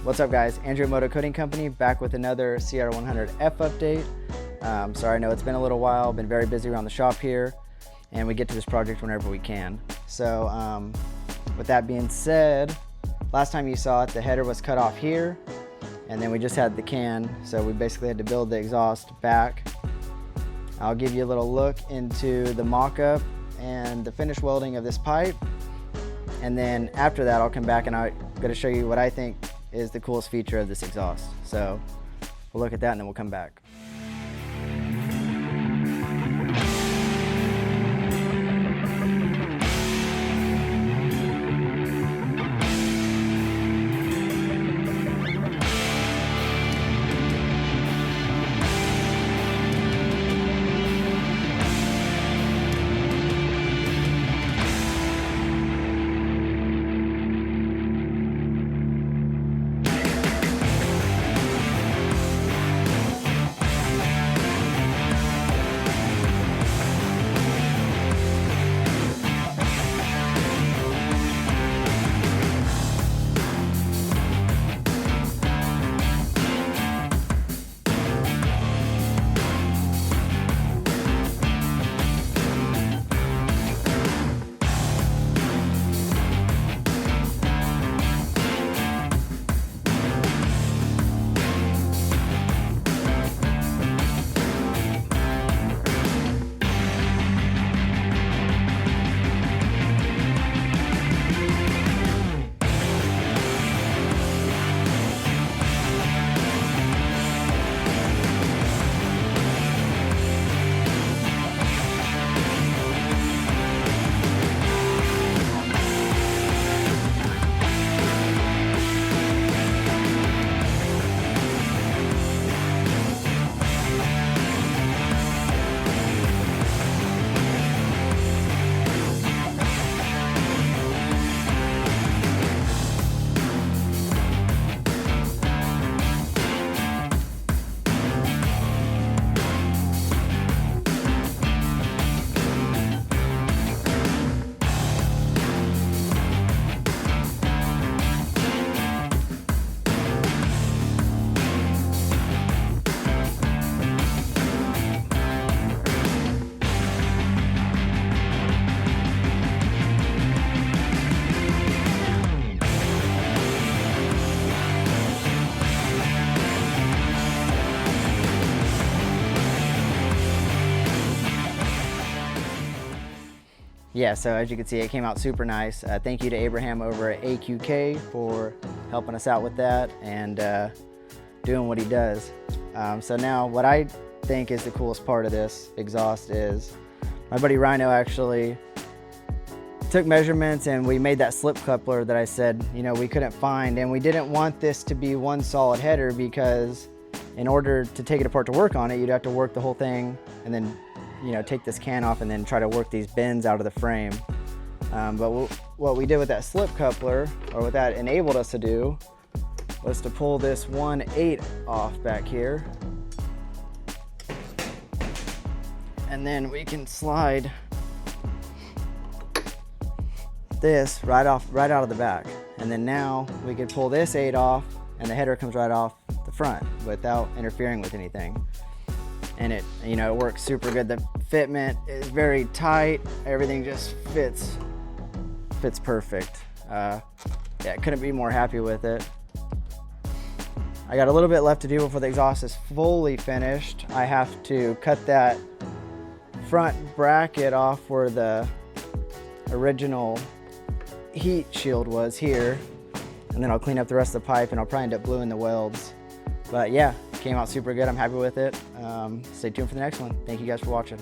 What's up guys, Andrew at Moto Coating Company back with another CR100F update. Sorry, I know it's been a little while, been very busy around the shop here, and we get to this project whenever we can. So with that being said, last time you saw it, the header was cut off here, and then we just had the can, so we basically had to build the exhaust back. I'll give you a little look into the mock-up and the finished welding of this pipe, and then after that I'll come back and I'm going to show you what I think is the coolest feature of this exhaust. So we'll look at that and then we'll come back. Yeah, so as you can see, it came out super nice. Thank you to Abraham over at AQK for helping us out with that and doing what he does. So now what I think is the coolest part of this exhaust is my buddy Rhino actually took measurements and we made that slip coupler that I said, you know, we couldn't find, and we didn't want this to be one solid header because in order to take it apart to work on it, you'd have to work the whole thing and then, you know, take this can off and then try to work these bends out of the frame. But what we did with that slip coupler, or what that enabled us to do, was to pull this 1/8 off back here. And then we can slide this right out of the back. And then now we could pull this 8 off and the header comes right off the front without interfering with anything. And it, you know, it works super good. The fitment is very tight. Everything just fits perfect. Yeah, couldn't be more happy with it. I got a little bit left to do before the exhaust is fully finished. I have to cut that front bracket off where the original heat shield was here, and then I'll clean up the rest of the pipe and I'll probably end up bluing the welds. But yeah, came out super good. I'm happy with it. Stay tuned for the next one. Thank you guys for watching.